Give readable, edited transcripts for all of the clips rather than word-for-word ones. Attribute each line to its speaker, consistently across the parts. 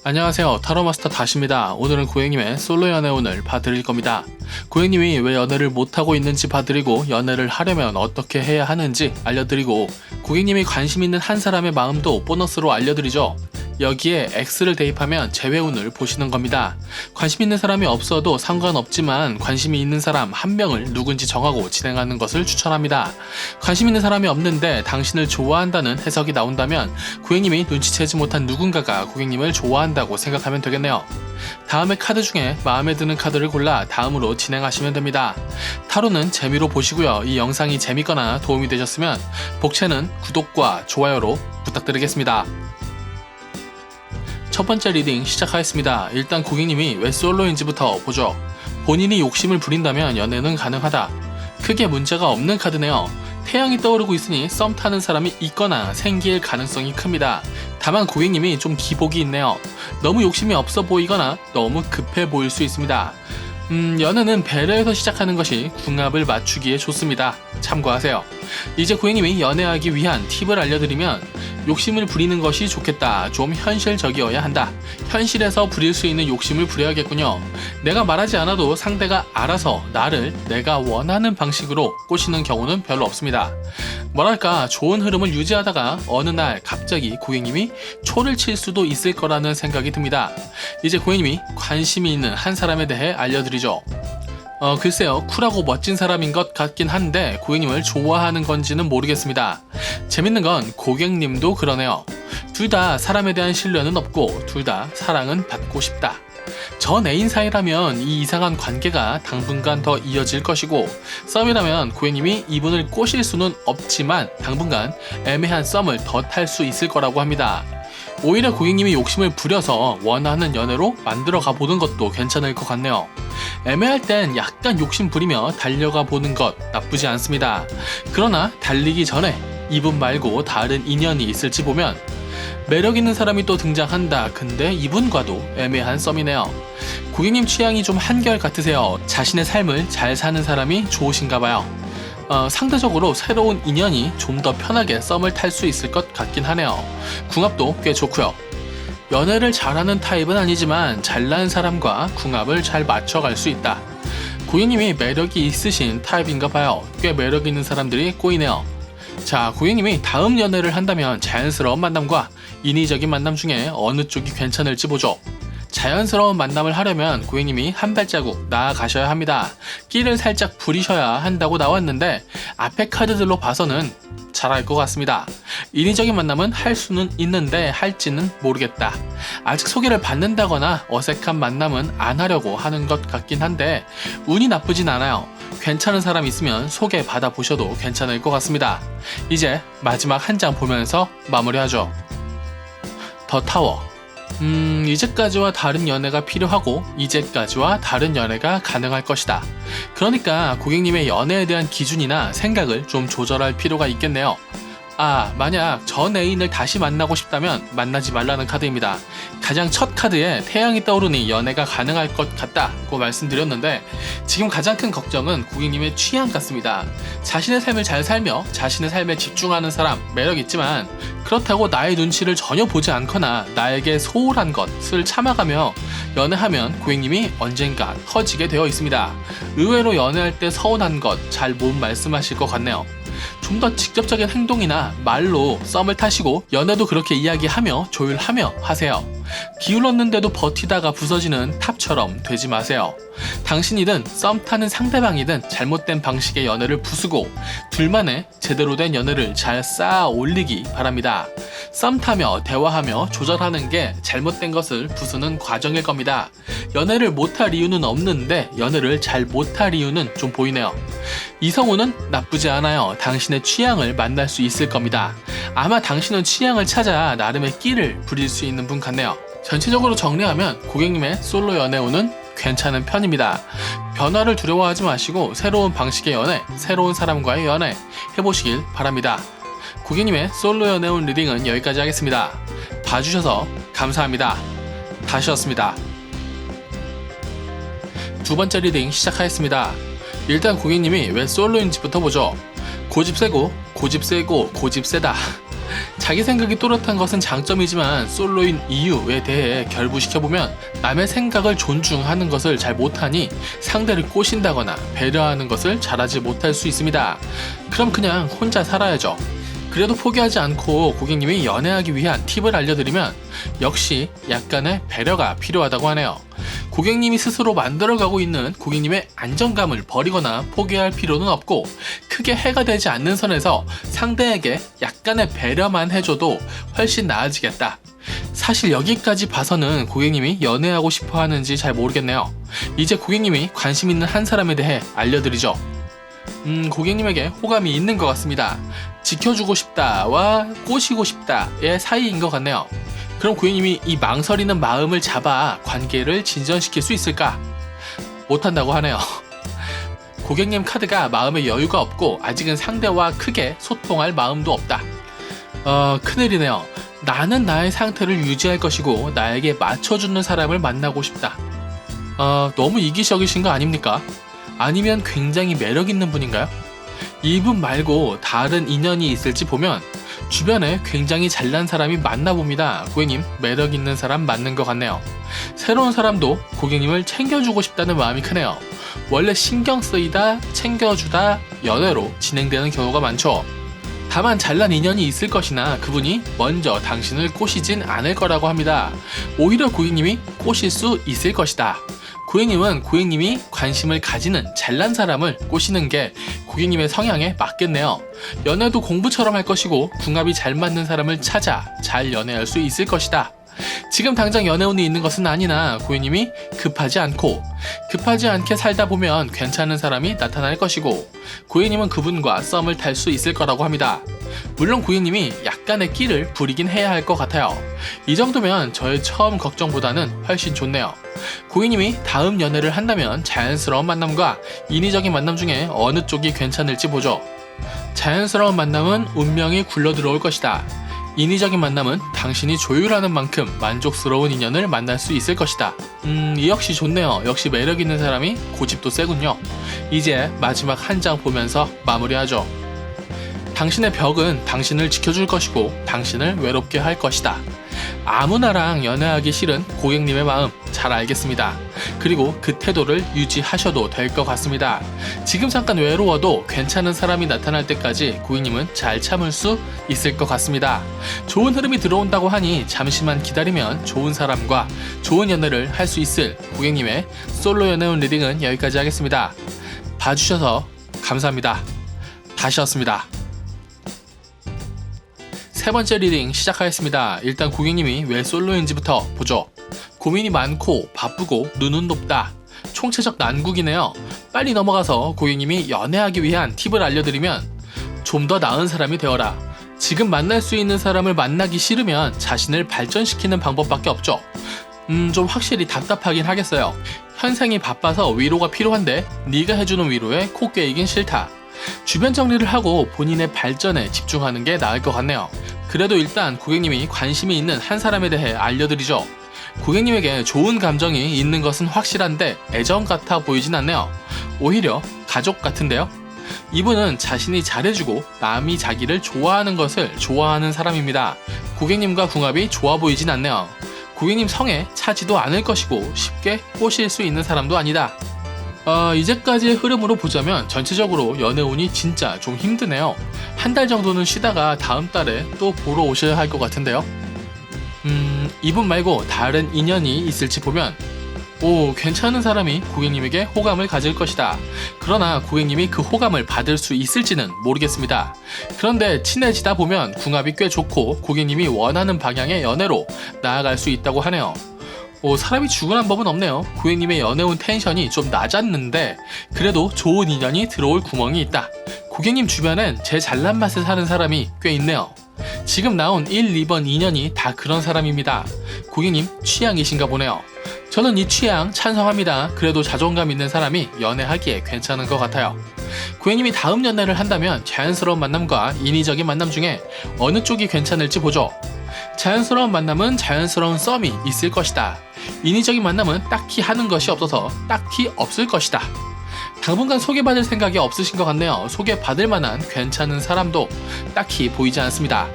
Speaker 1: 안녕하세요, 타로마스터 다시입니다. 오늘은 고객님의 솔로 연애운을 봐드릴 겁니다. 고객님이 왜 연애를 못하고 있는지 봐드리고, 연애를 하려면 어떻게 해야 하는지 알려드리고, 고객님이 관심 있는 한 사람의 마음도 보너스로 알려드리죠. 여기에 X를 대입하면 재회운을 보시는 겁니다. 관심 있는 사람이 없어도 상관없지만 관심이 있는 사람 한 명을 누군지 정하고 진행하는 것을 추천합니다. 관심 있는 사람이 없는데 당신을 좋아한다는 해석이 나온다면 고객님이 눈치채지 못한 누군가가 고객님을 좋아한다고 생각하면 되겠네요. 다음의 카드 중에 마음에 드는 카드를 골라 다음으로 진행하시면 됩니다. 타로는 재미로 보시고요. 이 영상이 재밌거나 도움이 되셨으면 복채는 구독과 좋아요로 부탁드리겠습니다. 첫 번째 리딩 시작하겠습니다. 일단 고객님이 왜 솔로인지부터 보죠. 본인이 욕심을 부린다면 연애는 가능하다. 크게 문제가 없는 카드네요. 태양이 떠오르고 있으니 썸 타는 사람이 있거나 생길 가능성이 큽니다. 다만 고객님이 좀 기복이 있네요. 너무 욕심이 없어 보이거나 너무 급해 보일 수 있습니다. 연애는 배려해서 시작하는 것이 궁합을 맞추기에 좋습니다. 참고하세요. 이제 고객님이 연애하기 위한 팁을 알려드리면, 욕심을 부리는 것이 좋겠다. 좀 현실적이어야 한다. 현실에서 부릴 수 있는 욕심을 부려야겠군요. 내가 말하지 않아도 상대가 알아서 나를 내가 원하는 방식으로 꼬시는 경우는 별로 없습니다. 뭐랄까, 좋은 흐름을 유지하다가 어느 날 갑자기 고객님이 초를 칠 수도 있을 거라는 생각이 듭니다. 이제 고객님이 관심이 있는 한 사람에 대해 알려드리죠. 글쎄요, 쿨하고 멋진 사람인 것 같긴 한데 고객님을 좋아하는 건지는 모르겠습니다. 재밌는 건 고객님도 그러네요. 둘 다 사람에 대한 신뢰는 없고 둘 다 사랑은 받고 싶다. 전 애인 사이라면 이 이상한 관계가 당분간 더 이어질 것이고, 썸이라면 고객님이 이분을 꼬실 수는 없지만 당분간 애매한 썸을 더 탈 수 있을 거라고 합니다. 오히려 고객님이 욕심을 부려서 원하는 연애로 만들어가 보는 것도 괜찮을 것 같네요. 애매할 땐 약간 욕심 부리며 달려가 보는 것 나쁘지 않습니다. 그러나 달리기 전에 이분 말고 다른 인연이 있을지 보면 매력 있는 사람이 또 등장한다. 근데 이분과도 애매한 썸이네요. 고객님 취향이 좀 한결같으세요. 자신의 삶을 잘 사는 사람이 좋으신가 봐요. 상대적으로 새로운 인연이 좀 더 편하게 썸을 탈 수 있을 것 같긴 하네요. 궁합도 꽤 좋고요. 연애를 잘하는 타입은 아니지만 잘난 사람과 궁합을 잘 맞춰갈 수 있다. 고객님이 매력이 있으신 타입인가 봐요. 꽤 매력 있는 사람들이 꼬이네요. 자, 고객님이 다음 연애를 한다면 자연스러운 만남과 인위적인 만남 중에 어느 쪽이 괜찮을지 보죠. 자연스러운 만남을 하려면 고객님이 한 발자국 나아가셔야 합니다. 끼를 살짝 부리셔야 한다고 나왔는데 앞에 카드들로 봐서는 잘할 것 같습니다. 인위적인 만남은 할 수는 있는데 할지는 모르겠다. 아직 소개를 받는다거나 어색한 만남은 안 하려고 하는 것 같긴 한데 운이 나쁘진 않아요. 괜찮은 사람 있으면 소개 받아보셔도 괜찮을 것 같습니다. 이제 마지막 한 장 보면서 마무리하죠. 더 타워. 이제까지와 다른 연애가 필요하고 이제까지와 다른 연애가 가능할 것이다. 그러니까 고객님의 연애에 대한 기준이나 생각을 좀 조절할 필요가 있겠네요. 만약 전 애인을 다시 만나고 싶다면 만나지 말라는 카드입니다. 가장 첫 카드에 태양이 떠오르니 연애가 가능할 것 같다고 말씀드렸는데, 지금 가장 큰 걱정은 고객님의 취향 같습니다. 자신의 삶을 잘 살며 자신의 삶에 집중하는 사람 매력 있지만, 그렇다고 나의 눈치를 전혀 보지 않거나 나에게 소홀한 것을 참아가며 연애하면 고객님이 언젠가 터지게 되어 있습니다. 의외로 연애할 때 서운한 것 잘 못 말씀하실 것 같네요. 좀 더 직접적인 행동이나 말로 썸을 타시고 연애도 그렇게 이야기하며 조율하며 하세요. 기울었는데도 버티다가 부서지는 탑처럼 되지 마세요. 당신이든 썸 타는 상대방이든 잘못된 방식의 연애를 부수고 둘만의 제대로 된 연애를 잘 쌓아 올리기 바랍니다. 썸 타며 대화하며 조절하는 게 잘못된 것을 부수는 과정일 겁니다. 연애를 못할 이유는 없는데 연애를 잘 못할 이유는 좀 보이네요. 이성우는 나쁘지 않아요. 당신의 취향을 만날 수 있을 겁니다. 아마 당신은 취향을 찾아 나름의 끼를 부릴 수 있는 분 같네요. 전체적으로 정리하면 고객님의 솔로 연애운은 괜찮은 편입니다. 변화를 두려워하지 마시고 새로운 방식의 연애, 새로운 사람과의 연애 해보시길 바랍니다. 고객님의 솔로 연애운 리딩은 여기까지 하겠습니다. 봐주셔서 감사합니다. 다시였습니다. 두 번째 리딩 시작하겠습니다. 일단 고객님이 왜 솔로인지부터 보죠. 고집 세고 고집 세고 고집 세다. 자기 생각이 또렷한 것은 장점이지만 솔로인 이유에 대해 결부시켜보면 남의 생각을 존중하는 것을 잘 못하니 상대를 꼬신다거나 배려하는 것을 잘하지 못할 수 있습니다. 그럼 그냥 혼자 살아야죠. 그래도 포기하지 않고 고객님이 연애하기 위한 팁을 알려드리면 역시 약간의 배려가 필요하다고 하네요. 고객님이 스스로 만들어가고 있는 고객님의 안정감을 버리거나 포기할 필요는 없고 크게 해가 되지 않는 선에서 상대에게 약간의 배려만 해줘도 훨씬 나아지겠다. 사실 여기까지 봐서는 고객님이 연애하고 싶어 하는지 잘 모르겠네요. 이제 고객님이 관심 있는 한 사람에 대해 알려드리죠. 고객님에게 호감이 있는 것 같습니다. 지켜주고 싶다와 꼬시고 싶다의 사이인 것 같네요. 그럼 고객님이 이 망설이는 마음을 잡아 관계를 진전시킬 수 있을까? 못한다고 하네요. 고객님 카드가 마음에 여유가 없고 아직은 상대와 크게 소통할 마음도 없다. 큰일이네요. 나는 나의 상태를 유지할 것이고 나에게 맞춰주는 사람을 만나고 싶다. 너무 이기적이신 거 아닙니까? 아니면 굉장히 매력 있는 분인가요? 이분 말고 다른 인연이 있을지 보면 주변에 굉장히 잘난 사람이 많나 봅니다. 고객님, 매력 있는 사람 맞는 것 같네요. 새로운 사람도 고객님을 챙겨주고 싶다는 마음이 크네요. 원래 신경 쓰이다, 챙겨주다, 연애로 진행되는 경우가 많죠. 다만 잘난 인연이 있을 것이나 그분이 먼저 당신을 꼬시진 않을 거라고 합니다. 오히려 고객님이 꼬실 수 있을 것이다. 고객님은 고객님이 관심을 가지는 잘난 사람을 꼬시는 게 고객님의 성향에 맞겠네요. 연애도 공부처럼 할 것이고 궁합이 잘 맞는 사람을 찾아 잘 연애할 수 있을 것이다. 지금 당장 연애운이 있는 것은 아니나 고객님이 급하지 않게 살다 보면 괜찮은 사람이 나타날 것이고 고객님은 그분과 썸을 탈 수 있을 거라고 합니다. 물론 고객님이 약간의 끼를 부리긴 해야 할 것 같아요. 이 정도면 저의 처음 걱정보다는 훨씬 좋네요. 고객님이 다음 연애를 한다면 자연스러운 만남과 인위적인 만남 중에 어느 쪽이 괜찮을지 보죠. 자연스러운 만남은 운명이 굴러들어올 것이다. 인위적인 만남은 당신이 조율하는 만큼 만족스러운 인연을 만날 수 있을 것이다. 이 역시 좋네요. 역시 매력 있는 사람이 고집도 세군요. 이제 마지막 한 장 보면서 마무리하죠. 당신의 벽은 당신을 지켜줄 것이고 당신을 외롭게 할 것이다. 아무나랑 연애하기 싫은 고객님의 마음 잘 알겠습니다. 그리고 그 태도를 유지하셔도 될 것 같습니다. 지금 잠깐 외로워도 괜찮은 사람이 나타날 때까지 고객님은 잘 참을 수 있을 것 같습니다. 좋은 흐름이 들어온다고 하니 잠시만 기다리면 좋은 사람과 좋은 연애를 할 수 있을 고객님의 솔로 연애운 리딩은 여기까지 하겠습니다. 봐주셔서 감사합니다. 다시였습니다. 세 번째 리딩 시작하겠습니다. 일단 고객님이 왜 솔로인지부터 보죠. 고민이 많고 바쁘고 눈은 높다. 총체적 난국이네요. 빨리 넘어가서 고객님이 연애하기 위한 팁을 알려드리면 좀 더 나은 사람이 되어라. 지금 만날 수 있는 사람을 만나기 싫으면 자신을 발전시키는 방법밖에 없죠. 좀 확실히 답답하긴 하겠어요. 현생이 바빠서 위로가 필요한데 네가 해주는 위로에 코 깨이긴 싫다. 주변 정리를 하고 본인의 발전에 집중하는 게 나을 것 같네요. 그래도 일단 고객님이 관심이 있는 한 사람에 대해 알려드리죠. 고객님에게 좋은 감정이 있는 것은 확실한데 애정 같아 보이진 않네요. 오히려 가족 같은데요. 이분은 자신이 잘해주고 남이 자기를 좋아하는 것을 좋아하는 사람입니다. 고객님과 궁합이 좋아 보이진 않네요. 고객님 성에 차지도 않을 것이고 쉽게 꼬실 수 있는 사람도 아니다. 이제까지의 흐름으로 보자면 전체적으로 연애운이 진짜 좀 힘드네요. 한 달 정도는 쉬다가 다음 달에 또 보러 오셔야 할 것 같은데요. 이분 말고 다른 인연이 있을지 보면 괜찮은 사람이 고객님에게 호감을 가질 것이다. 그러나 고객님이 그 호감을 받을 수 있을지는 모르겠습니다. 그런데 친해지다 보면 궁합이 꽤 좋고 고객님이 원하는 방향의 연애로 나아갈 수 있다고 하네요. 사람이 죽으란 법은 없네요. 고객님의 연애운 텐션이 좀 낮았는데 그래도 좋은 인연이 들어올 구멍이 있다. 고객님 주변엔 제 잘난 맛을 사는 사람이 꽤 있네요. 지금 나온 1, 2번 인연이 다 그런 사람입니다. 고객님 취향이신가 보네요. 저는 이 취향 찬성합니다. 그래도 자존감 있는 사람이 연애하기에 괜찮은 것 같아요. 고객님이 다음 연애를 한다면 자연스러운 만남과 인위적인 만남 중에 어느 쪽이 괜찮을지 보죠. 자연스러운 만남은 자연스러운 썸이 있을 것이다. 인위적인 만남은 딱히 하는 것이 없어서 딱히 없을 것이다. 당분간 소개받을 생각이 없으신 것 같네요. 소개받을 만한 괜찮은 사람도 딱히 보이지 않습니다.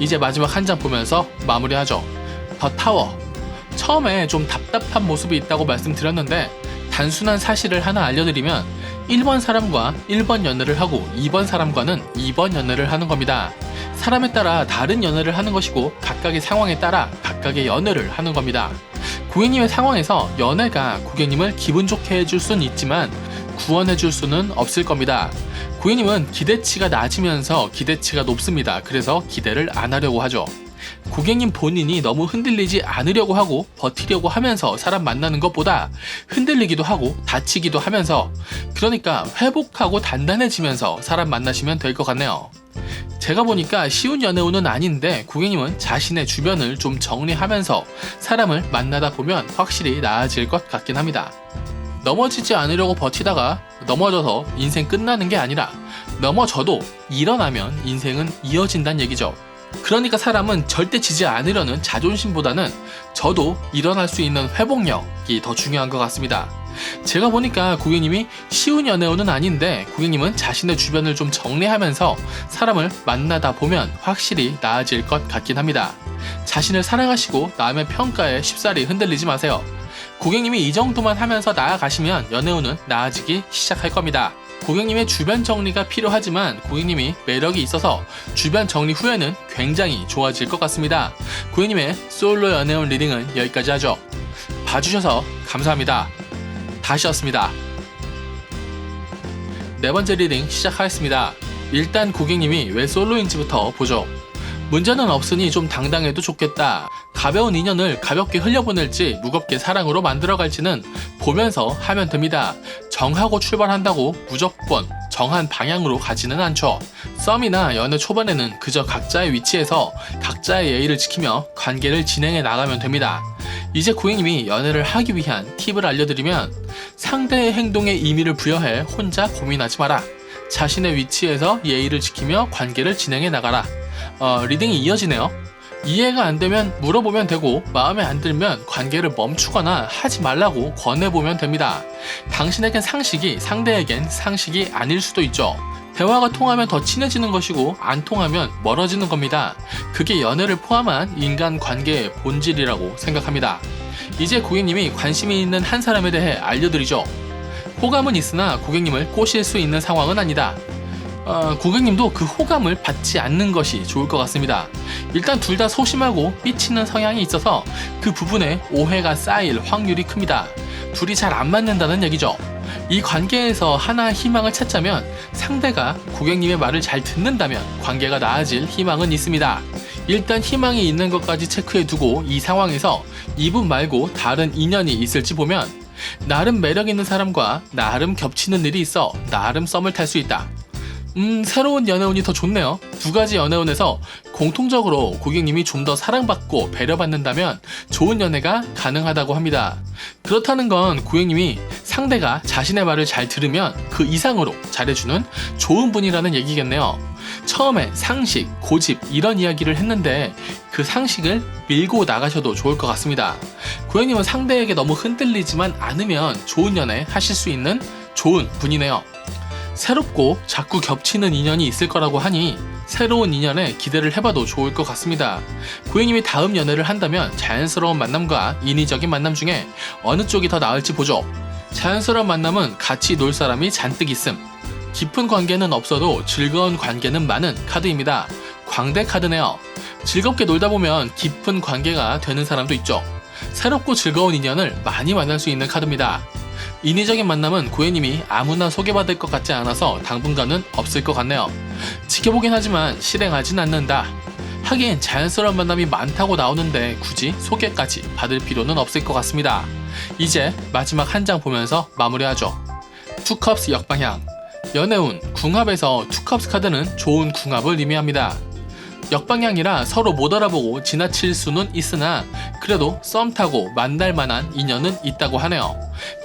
Speaker 1: 이제 마지막 한 장 보면서 마무리하죠. 더 타워. 처음에 좀 답답한 모습이 있다고 말씀드렸는데 단순한 사실을 하나 알려드리면 1번 사람과 1번 연애를 하고 2번 사람과는 2번 연애를 하는 겁니다. 사람에 따라 다른 연애를 하는 것이고 각각의 상황에 따라 각각의 연애를 하는 겁니다. 고객님의 상황에서 연애가 고객님을 기분 좋게 해줄 수는 있지만 구원해줄 수는 없을 겁니다. 고객님은 기대치가 낮으면서 기대치가 높습니다. 그래서 기대를 안 하려고 하죠. 고객님 본인이 너무 흔들리지 않으려고 하고 버티려고 하면서 사람 만나는 것보다 흔들리기도 하고 다치기도 하면서, 그러니까 회복하고 단단해지면서 사람 만나시면 될 것 같네요. 제가 보니까 쉬운 연애운은 아닌데 고객님은 자신의 주변을 좀 정리하면서 사람을 만나다 보면 확실히 나아질 것 같긴 합니다. 넘어지지 않으려고 버티다가 넘어져서 인생 끝나는 게 아니라 넘어져도 일어나면 인생은 이어진다는 얘기죠. 그러니까 사람은 절대 지지 않으려는 자존심보다는 저도 일어날 수 있는 회복력이 더 중요한 것 같습니다. 제가 보니까 고객님이 쉬운 연애운은 아닌데 고객님은 자신의 주변을 좀 정리하면서 사람을 만나다 보면 확실히 나아질 것 같긴 합니다. 자신을 사랑하시고 남의 평가에 쉽사리 흔들리지 마세요. 고객님이 이 정도만 하면서 나아가시면 연애운은 나아지기 시작할 겁니다. 고객님의 주변 정리가 필요하지만 고객님이 매력이 있어서 주변 정리 후에는 굉장히 좋아질 것 같습니다. 고객님의 솔로 연애운 리딩은 여기까지 하죠. 봐주셔서 감사합니다. 다시였습니다. 네 번째 리딩 시작하겠습니다. 일단 고객님이 왜 솔로인지부터 보죠. 문제는 없으니 좀 당당해도 좋겠다. 가벼운 인연을 가볍게 흘려보낼지 무겁게 사랑으로 만들어갈지는 보면서 하면 됩니다. 정하고 출발한다고 무조건 정한 방향으로 가지는 않죠. 썸이나 연애 초반에는 그저 각자의 위치에서 각자의 예의를 지키며 관계를 진행해 나가면 됩니다. 이제 고객님이 연애를 하기 위한 팁을 알려드리면, 상대의 행동에 의미를 부여해 혼자 고민하지 마라. 자신의 위치에서 예의를 지키며 관계를 진행해 나가라. 리딩이 이어지네요. 이해가 안 되면 물어보면 되고 마음에 안 들면 관계를 멈추거나 하지 말라고 권해보면 됩니다. 당신에겐 상식이 상대에겐 상식이 아닐 수도 있죠. 대화가 통하면 더 친해지는 것이고 안 통하면 멀어지는 겁니다. 그게 연애를 포함한 인간관계의 본질이라고 생각합니다. 이제 고객님이 관심이 있는 한 사람에 대해 알려드리죠. 호감은 있으나 고객님을 꼬실 수 있는 상황은 아니다. 고객님도 그 호감을 받지 않는 것이 좋을 것 같습니다. 일단 둘 다 소심하고 삐치는 성향이 있어서 그 부분에 오해가 쌓일 확률이 큽니다. 둘이 잘 안 맞는다는 얘기죠. 이 관계에서 하나 희망을 찾자면 상대가 고객님의 말을 잘 듣는다면 관계가 나아질 희망은 있습니다. 일단 희망이 있는 것까지 체크해 두고 이 상황에서 이분 말고 다른 인연이 있을지 보면 나름 매력 있는 사람과 나름 겹치는 일이 있어 나름 썸을 탈 수 있다. 새로운 연애운이 더 좋네요. 두 가지 연애운에서 공통적으로 고객님이 좀 더 사랑받고 배려받는다면 좋은 연애가 가능하다고 합니다. 그렇다는 건 고객님이 상대가 자신의 말을 잘 들으면 그 이상으로 잘해주는 좋은 분이라는 얘기겠네요. 처음에 상식, 고집 이런 이야기를 했는데 그 상식을 밀고 나가셔도 좋을 것 같습니다. 고객님은 상대에게 너무 흔들리지만 않으면 좋은 연애 하실 수 있는 좋은 분이네요. 새롭고 자꾸 겹치는 인연이 있을 거라고 하니 새로운 인연에 기대를 해봐도 좋을 것 같습니다. 고객님이 다음 연애를 한다면 자연스러운 만남과 인위적인 만남 중에 어느 쪽이 더 나을지 보죠. 자연스러운 만남은 같이 놀 사람이 잔뜩 있음. 깊은 관계는 없어도 즐거운 관계는 많은 카드입니다. 광대 카드네요. 즐겁게 놀다 보면 깊은 관계가 되는 사람도 있죠. 새롭고 즐거운 인연을 많이 만날 수 있는 카드입니다. 인위적인 만남은 고객님이 아무나 소개받을 것 같지 않아서 당분간은 없을 것 같네요. 지켜보긴 하지만 실행하진 않는다. 하긴 자연스러운 만남이 많다고 나오는데 굳이 소개까지 받을 필요는 없을 것 같습니다. 이제 마지막 한 장 보면서 마무리하죠. 투컵스 역방향. 연애운, 궁합에서 투컵스 카드는 좋은 궁합을 의미합니다. 역방향이라 서로 못 알아보고 지나칠 수는 있으나 그래도 썸 타고 만날 만한 인연은 있다고 하네요.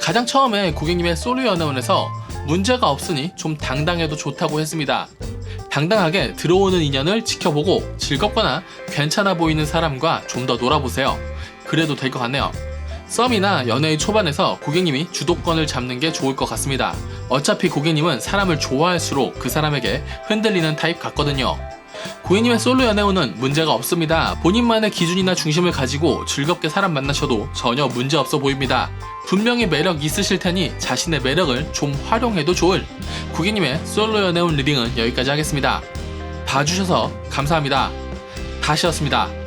Speaker 1: 가장 처음에 고객님의 솔로 연애운에서 문제가 없으니 좀 당당해도 좋다고 했습니다. 당당하게 들어오는 인연을 지켜보고 즐겁거나 괜찮아 보이는 사람과 좀 더 놀아보세요. 그래도 될 것 같네요. 썸이나 연애의 초반에서 고객님이 주도권을 잡는 게 좋을 것 같습니다. 어차피 고객님은 사람을 좋아할수록 그 사람에게 흔들리는 타입 같거든요. 고객님의 솔로 연애운은 문제가 없습니다. 본인만의 기준이나 중심을 가지고 즐겁게 사람 만나셔도 전혀 문제 없어 보입니다. 분명히 매력 있으실 테니 자신의 매력을 좀 활용해도 좋을 고객님의 솔로 연애운 리딩은 여기까지 하겠습니다. 봐주셔서 감사합니다. 다시였습니다.